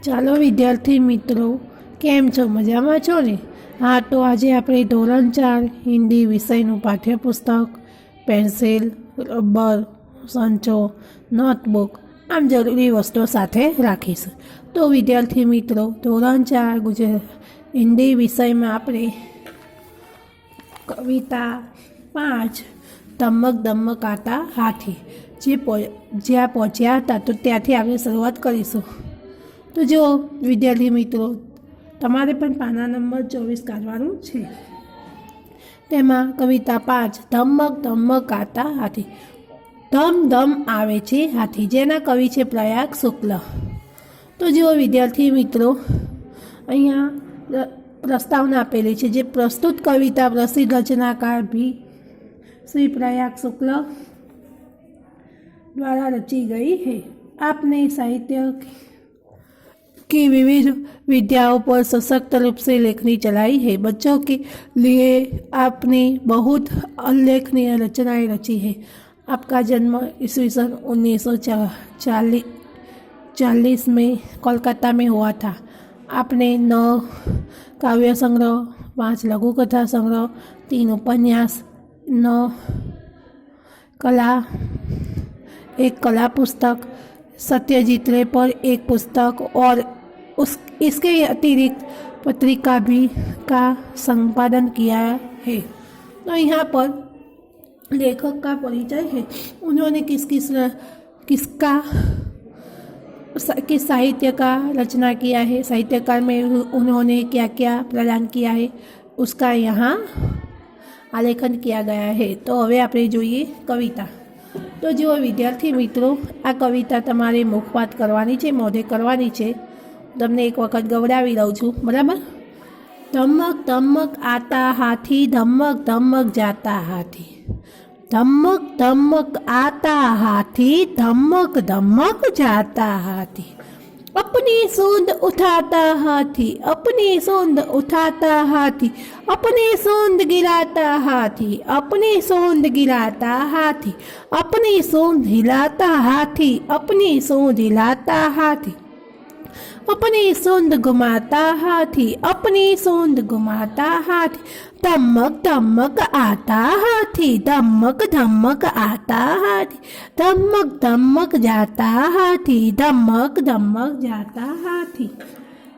ચાલો વિદ્યાર્થી મિત્રો, કેમ છો? મજામાં છો ને? હા, તો આજે આપણે ધોરણ 4 હિન્દી વિષયનું પાઠ્યપુસ્તક, પેન્સિલ, રબર, સંચો, નોટબુક આમ જરૂરી વસ્તુઓ સાથે રાખીશું. તો વિદ્યાર્થી મિત્રો, ધોરણ 4 હિન્દી વિષયમાં આપણે કવિતા 5 ધમક ધમક આતા હાથી જ્યાં પહોંચ્યા હતા તો ત્યાંથી આપણે શરૂઆત કરીશું. તો જો વિદ્યાર્થી મિત્રો, તમારે પણ પાના નંબર 24 કાઢવાનું છે. તેમાં કવિતા 5 ધમક ધમક આતા હાથી. ધમ ધમ આવે છે હાથી, જેના કવિ છે પ્રયાગ શુક્લ. તો જો વિદ્યાર્થી મિત્રો, અહીંયા પ્રસ્તાવના આપેલી છે, જે પ્રસ્તુત કવિતા પ્રસિદ્ધ રચનાકાર ભી श्री प्रयाग शुक्ल द्वारा रची गई है. आपने साहित्य की विविध विद्याओं पर सशक्त रूप से लेखनी चलाई है. बच्चों के लिए आपने बहुत उल्लेखनीय रचनाएं रची है. आपका जन्म ईस्वीसन 1940 में कोलकाता में हुआ था. आपने 9 काव्य संग्रह, 5 लघु कथा संग्रह, 3 उपन्यास, 9 एक कला पुस्तक, सत्यजीत रे पर एक पुस्तक और इसके अतिरिक्त पत्रिका भी का संपादन किया है. तो यहाँ पर लेखक का परिचय है. उन्होंने किस साहित्य का रचना किया है, साहित्यकार में उन्होंने क्या क्या प्रदान किया है, उसका यहाँ आलेखन किया गया है. तो हवे आपणे जोईए कविता. तो जो विद्यार्थी मित्रों, आ कविता तमारे मुखपाठ करवानी छे, मोढे करवानी छे. तमने एक वखत गवडावी दઉં છું, बराबर. धमक धमक आता हाथी, धमक धमक जाता हाथी. धमक धमक आता हाथी, धमक धमक जाता हाथी. अपनी सूंद उठाता हाथी, अपनी सूंद उठाता हाथी, अपनी सूंद गिराता हाथी, अपनी सूंद गिराता हाथी, अपनी सूंद हिलाता हाथी, अपनी सूंद हिलाता हाथी, अपनी सूंद घुमाता हाथी, अपनी सूंद घुमाता हाथी. धमक धमक आता हाथी, धमक धमक आता हाथी, धमक धमक जाता हाथी, धमक धमक जाता हाथी.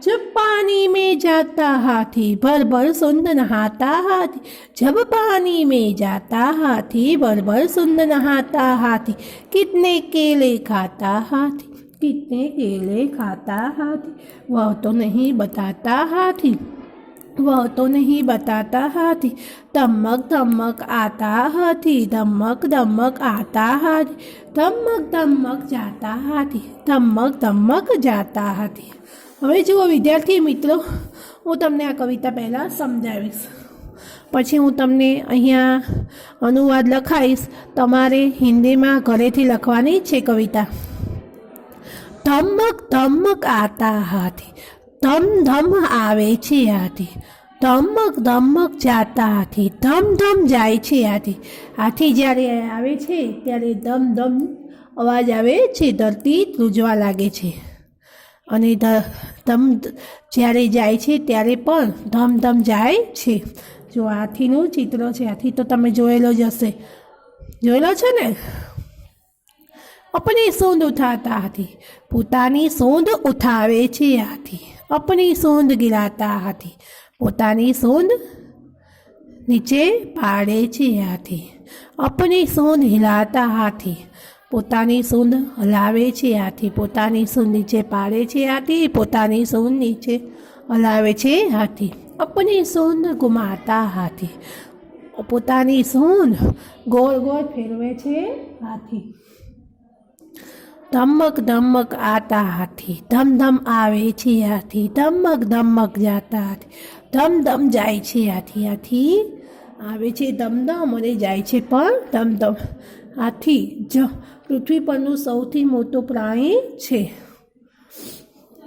जब पानी में जाता हाथी, भर भर सूंद नहाता हाथी. जब पानी में जाता हाथी, भर भर सूंद नहाता हाथी. कितने केले खाता हाथी, कितने केले खाता हाथी. वह तो नहीं बताता हाथी, वह तो नहीं बताता हाथी. धमक धमक आता हाथी, धमक धमक आता हाथी, धमक धमक जाता हाथी, धमक धमक जाता हाथी. હવે જુઓ વિદ્યાર્થી મિત્રો, હું તમને આ કવિતા પહેલાં સમજાવીશ, પછી હું તમને અહીંયા અનુવાદ લખાઈશ. તમારે હિન્દીમાં ઘરેથી લખવાની છે કવિતા. ધમક ધમક આતા હાથી, ધમ ધમ આવે છે હાથી. ધમક ધમક જાતા હાથી, ધમ ધમ જાય છે હાથી. હાથી જ્યારે આવે છે ત્યારે ધમ ધમ અવાજ આવે છે, ધરતી ધ્રુજવા લાગે છે. અને ધમ જ્યારે જાય છે ત્યારે પણ ધમ ધમ જાય છે. જો હાથીનું ચિત્ર છે, હાથી તો તમે જોયેલો જ હશે, જોયેલો છે ને. अपनी सूंद उठाता हाथी, पोतानी सूंद उठावे छे हाथी. अपनी सूंद गिराता हाथी, पोतानी सूंद नीचे पाड़े छे हाथी. अपनी सूंद हिलाता हाथी, पोतानी सूंद हलावे छे हाथी. पोतानी सूंद नीचे पाड़े छे हाथी, पोतानी सूंद नीचे हलावे छे हाथी. अपनी सूंद घुमाता हाथी, पोतानी सूंद गोल गोल फेरवे छे हाथी. धमक धमक आता हाथी, धम धम आवे छे हाथी, धमक धमक जाता हाथी, धम धम जाय छे हाथी. हाथी आवे छे धम धम अने जाय छे पण धम धम. हाथी पृथ्वी परનું સૌથી મોટું પ્રાણી છે.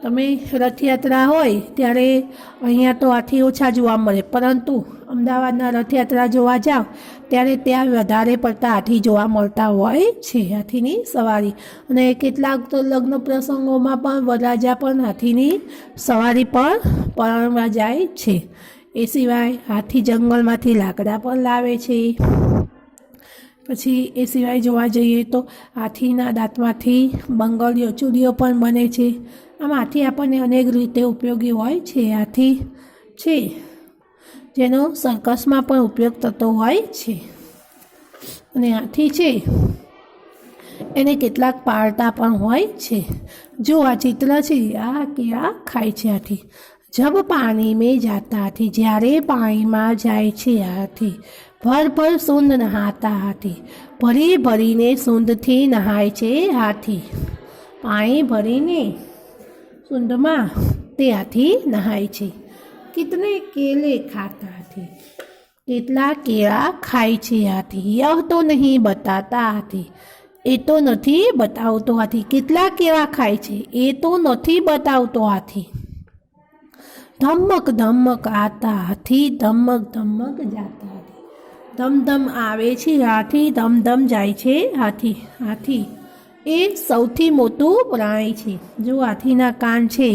તમે રથયાત્રા હોય ત્યારે અહીંયા તો હાથી ઓછા જોવા મળે, પરંતુ અમદાવાદના રથયાત્રા જોવા જાઓ ત્યારે ત્યાં વધારે પડતા હાથી જોવા મળતા હોય છે, હાથીની સવારી. અને કેટલાક તો લગ્ન પ્રસંગોમાં પણ વરરાજા પણ હાથીની સવારી પર પરણવા જાય છે. એ સિવાય હાથી જંગલમાંથી લાકડા પણ લાવે છે. પછી એ સિવાય જોવા જઈએ તો હાથીના દાંતમાંથી બંગડીઓ ચૂડીઓ પણ બને છે. આમ હાથી આપણને અનેક રીતે ઉપયોગી હોય છે. હાથી છે જેનો સર્કસમાં પણ ઉપયોગ થતો હોય છે. અને હાથી છે એને કેટલાક પાળતા પણ હોય છે. જો આ ચિત્ર છે, આ કેળા ખાય છે હાથી. જબ પાણી મેં જાતા હાથી, જ્યારે પાણીમાં જાય છે હાથી. ભર ભર સૂંદ નહાતા હાથી, ભરી ભરીને સૂંદથી નહાય છે હાથી. પાણી ભરીને સૂંદમાં તે હાથી નહાય છે. કિતને કેલે ખાતા હાથી, કેટલા કેળા ખાય છે હાથી. યહ તો નહીં બતાતા હાથી, એ તો નથી બતાવતો હાથી. કેટલા કેળા ખાય છે એ તો નથી બતાવતો હાથી. ધમક ધમક આતા હાથી, ધમક ધમક જાતા હાથી. ધમધમ આવે છે હાથી, ધમધમ જાય છે હાથી. હાથી એ સૌથી મોટું પ્રાણી છે. જો હાથીના કાન છે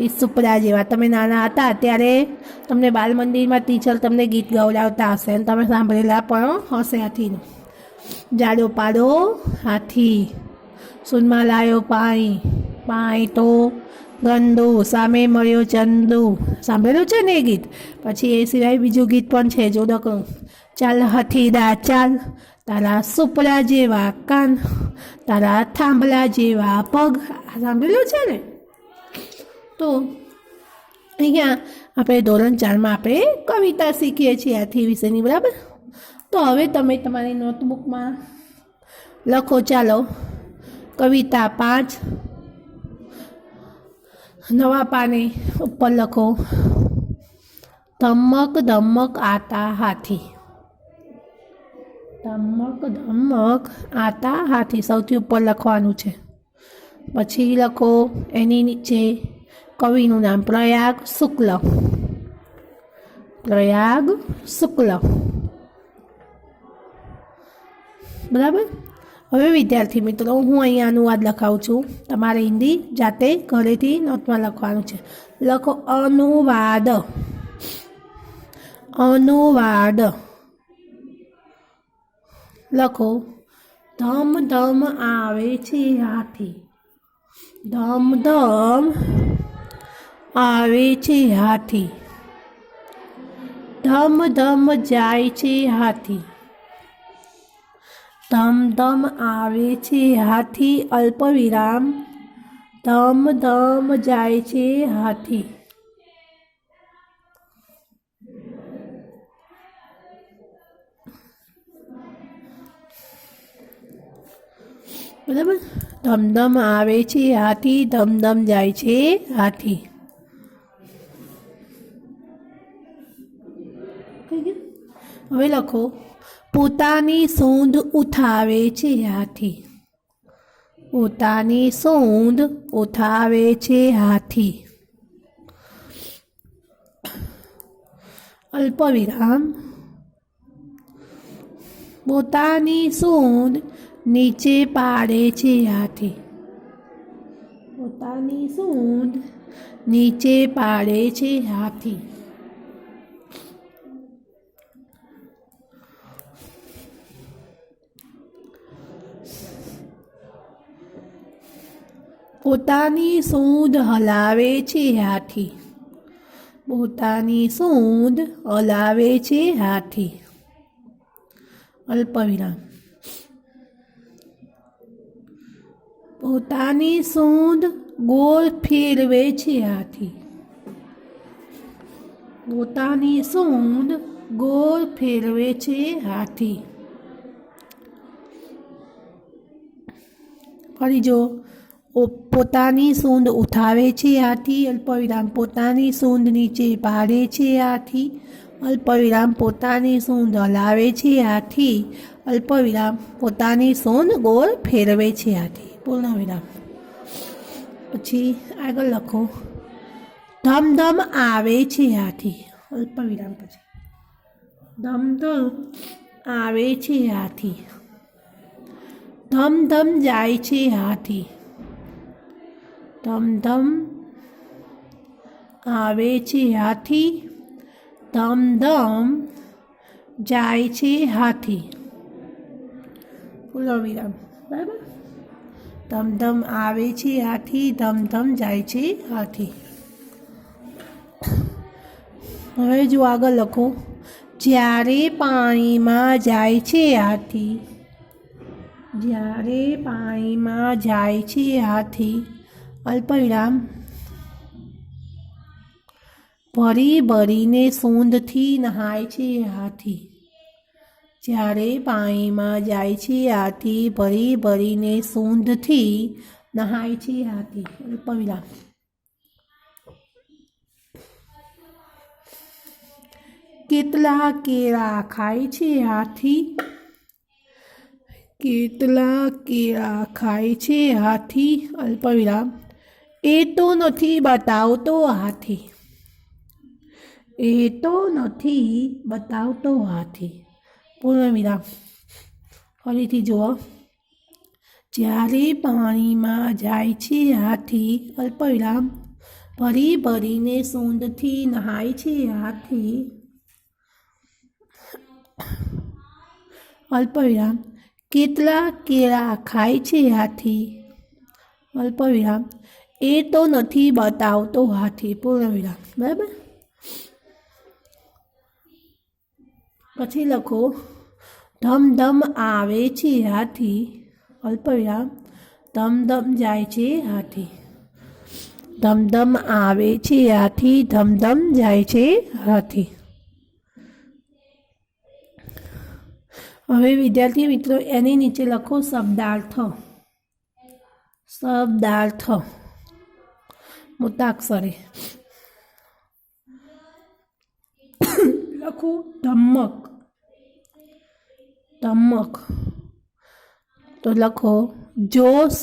એ સુપડા જેવા. તમે નાના હતા ત્યારે તમને બાલ મંદિરમાં ટીચર તમને ગીત ગવડાવતા હશે અને તમે સાંભળેલા પણ હશે હાથીનું. જાડો પાડો હાથી, સૂનમાં લાયો પાણી, પાણી તો ગંદુ, સામે મળ્યો ચંદુ. સાંભળેલું છે ને એ ગીત? પછી એ સિવાય બીજું ગીત પણ છે, જો દકડું. ચાલ હાથીદા ચાલ, તારા સુપડા જેવા કાન, તારા થાંભલા જેવા પગ. સાંભળેલું છે ને? તો અહીંયા આપણે ધોરણ 4માં આપણે કવિતા શીખીએ છીએ હાથી વિશેની, બરાબર? તો હવે તમે તમારી નોટબુકમાં લખો, ચાલો કવિતા 5 નવા પાને ઉપર લખો. ધમક ધમક આતા હાથી, ધમક ધમક આતા હાથી સૌથી ઉપર લખવાનું છે. પછી લખો એની નીચે કવિનું નામ, પ્રયાગ શુક્લ, પ્રયાગ શુક્લ, બરાબર? હવે વિદ્યાર્થી મિત્રો, હું અહીંયા અનુવાદ લખાવું છું. તમારે હિન્દી જાતે ઘરેથી નોટમાં લખવાનું છે. લખો અનુવાદ, અનુવાદ. લખો ધમ ધમ આવે છે હાથી, ધમ ધમ આવે છે હાથી. ધમ ધમ જાય છે હાથી, ધમ ધમ આવે છે હાથી. અલ્પ વિરામ, ધમ ધમ જાય છે હાથી. બરાબર? ધમધમ આવે છે હાથી, ધમધમ જાય છે હાથી. હવે લખો પોતાની સૂંઢ ઉઠાવે છે હાથી, પોતાની સૂંઢ ઉઠાવે છે હાથી. અલ્પ વિરામ, પોતાની સૂંઢ નીચે પાડે છે હાથી, પોતાની સૂંઢ નીચે પાડે છે હાથી. પોતાની સૂંઢ હલાવે છે હાથી, પોતાની સૂંઢ હલાવે છે હાથી. અલ્પ વિરામ, પોતાની સૂંઢ ગોળ ફેરવે છે હાથી, પોતાની સૂંઢ ગોળ ફેરવે છે હાથી. ફરી જો, પોતાની સૂંઢ ઉઠાવે છે હાથી, અલ્પવિરામ પોતાની સૂંઢ નીચે પાડે છે હાથી, અલ્પવિરામ પોતાની સૂંઢ હલાવે છે હાથી, અલ્પવિરામ પોતાની સૂંઢ ગોળ ફેરવે છે હાથી. પૂર્ણ વિરામ. પછી આગળ લખો ધમ ધમ આવે છે હાથી, અલ્પ વિરામ પછી ધમ ધમ આવે છે હાથી, ધમ ધમ જાય છે હાથી, ધમ ધમ આવે છે હાથી, ધમ ધમ જાય છે હાથી, પૂર્ણ વિરામ. બરાબર. ધમ ધમ આવે છે હાથી, ધમ ધમ જાય છે હાથી. હવે જો આગળ લખો જ્યારે પાણીમાં જાય છે હાથી, જ્યારે પાણીમાં જાય છે હાથી, અલ્પવિરામ ભરી ભરીને સૂંઢથી નહાય છે હાથી, જ્યારે પાણીમાં જાય છે હાથી, ભરી ભરીને સૂંઢથી નહાય છે હાથી, અલ્પવિરામ. કેટલા કેળા ખાય છે હાથી, કેટલા કેળા ખાય છે હાથી, અલ્પવિરામ એ તો નથી બતાવતો હાથી, એ તો નથી બતાવતો હાથી, પૂર્ણ વિરામ. ફરીથી જુઓ જ્યારે પાણીમાં જાય છે હાથી, અલ્પવિરામ ભરી ભરીને સૂંઢથી નહાય છે હાથી, અલ્પવિરામ કેટલા કેળા ખાય છે હાથી, અલ્પવિરામ એ તો નથી બતાવતો હાથી, પૂર્ણ વિરામ. બરાબર. પછી લખો ધમ ધમ આવે છે હાથી, અલ્પવિરામ ધમ ધમ જાય છે હાથી, ધમ ધમ આવે છે હાથી, ધમ ધમ જાય છે હાથી. હવે વિદ્યાર્થી મિત્રો એની નીચે લખો શબ્દાર્થ, શબ્દાર્થ મોટા અક્ષરે લખો ધમક, ધમક તો લખો જોશ,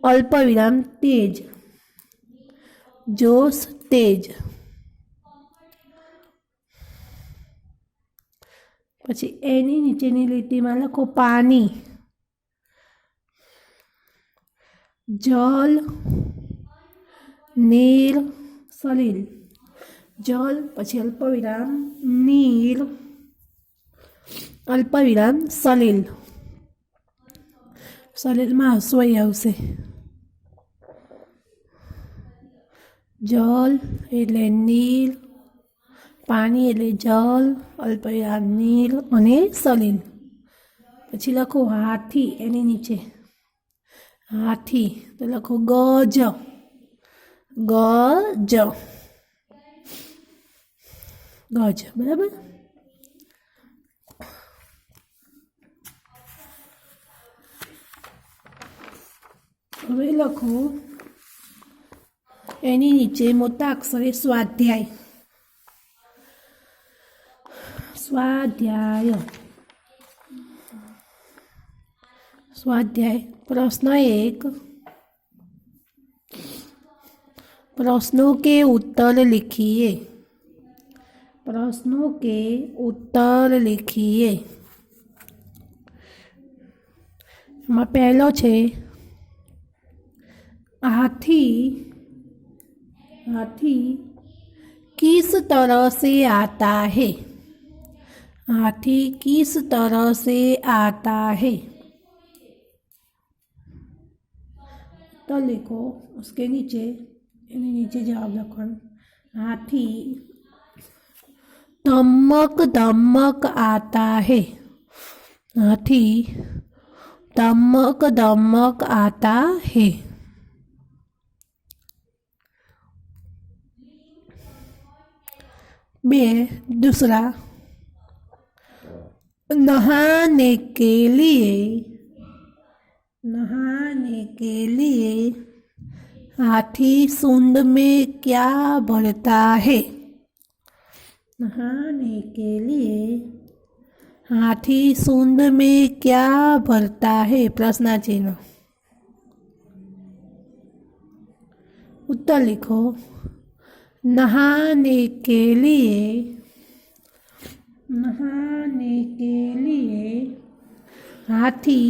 અલ્પવિરામ તેજ, જોશ તેજ. પછી એની નીચેની લીટીમાં લખો પાણી, જલ, નીર, સલીલ, જલ પછી અલ્પવિરામ નીર, અલ્પવિરામ સલીલ, સલીલમાં હસવાઈ આવશે. જલ એટલે નીર, પાણી એટલે જલ, અલ્પવિરામ નીર અને સલીલ. પછી લખો હાથી, એની નીચે હાથી તો લખો ગજ, ગજ, ગજ. બરાબર. હવે લખો એની નીચે મોટા અક્ષરે સ્વાધ્યાય, સ્વાધ્યાય, સ્વાધ્યાય. प्रश्न 1 प्रश्नों के उत्तर लिखिए, प्रश्नों के उत्तर लिखिए. એમાં પહેલો છે हाथी, हाथी किस तरह से आता है, हाथी किस तरह से आता है. तो लिखो उसके नीचे, नीचे जवाब लिखो हाथी धमक धमक आता है, हाथी धमक धमक आता है. दूसरा नहाने के लिए, नहाने के लिए हाथी सूंड में क्या भरता है, नहाने के लिए हाथी सूंड में क्या भरता है. प्रश्न चिन्ह. उत्तर लिखो। नहाने के लिए, नहाने के लिए हाथी,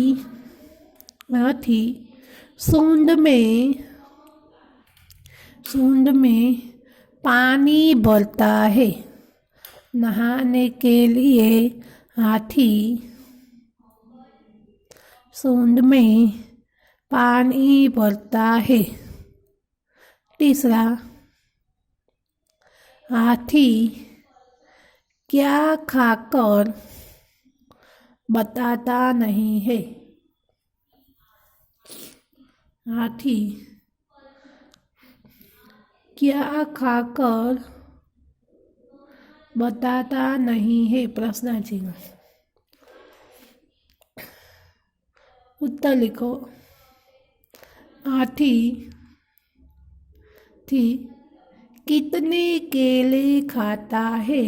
हाथी सूंड में पानी भरता है। नहाने के लिए हाथी सूंड में पानी भरता है। तीसरा, हाथी क्या खाकर बताता नहीं है। हाथी क्या खाकर बताता नहीं है, प्रश्न चिन्ह। उत्तर लिखो। हाथी कितने केले खाता है।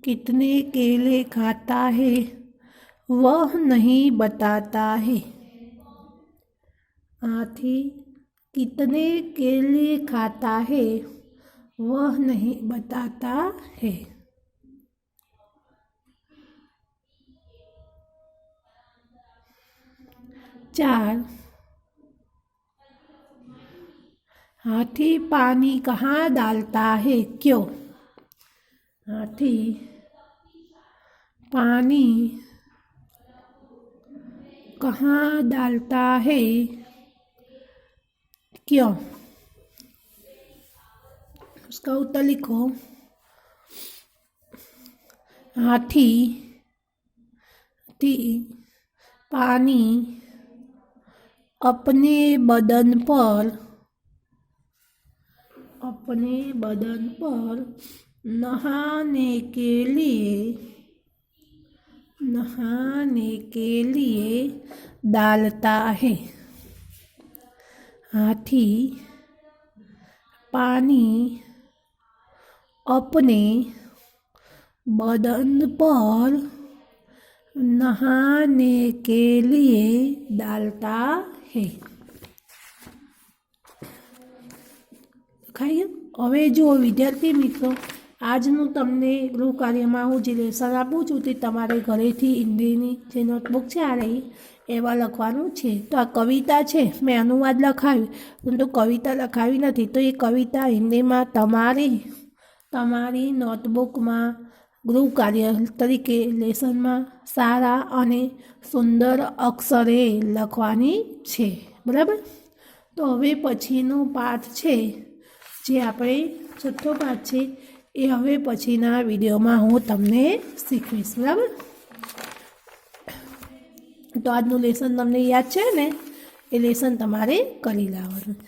कितने केले खाता है वह नहीं बताता है। हाथी कितने केले खाता है वह नहीं बताता है। 4, हाथी पानी कहाँ डालता है, क्यों। हाथी पानी कहाँ डालता है, क्यों। उसका उत्तर लिखो। हाथी पानी अपने बदन पर नहाने के लिए डालता है। हाथी पानी अपने बदन पर नहाने के लिए डालता है। ખાઈએ હવે જો વિદ્યાર્થી મિત્રો આજનું તમને ગૃહ કાર્યમાં હું જે લેસન આપું છું તે તમારે ઘરેથી હિન્દીની જે નોટબુક છે આ રહી એમાં લખવાનું છે. તો આ કવિતા છે મેં અનુવાદ લખાવ્યું પરંતુ કવિતા લખાવી નથી. તો એ કવિતા હિન્દીમાં તમારી નોટબુકમાં ગૃહ કાર્ય તરીકે લેસનમાં સારા અને સુંદર અક્ષરે લખવાની છે. બરાબર. તો હવે પછીનો પાઠ છે જે આપણે છઠ્ઠો પાઠ છે એ હવે પછીના વિડીયોમાં હું તમને શીખવીશ. બરાબર. તો આજનું લેસન તમને યાદ છે ને, એ લેસન તમારે કરી લાવવાનું.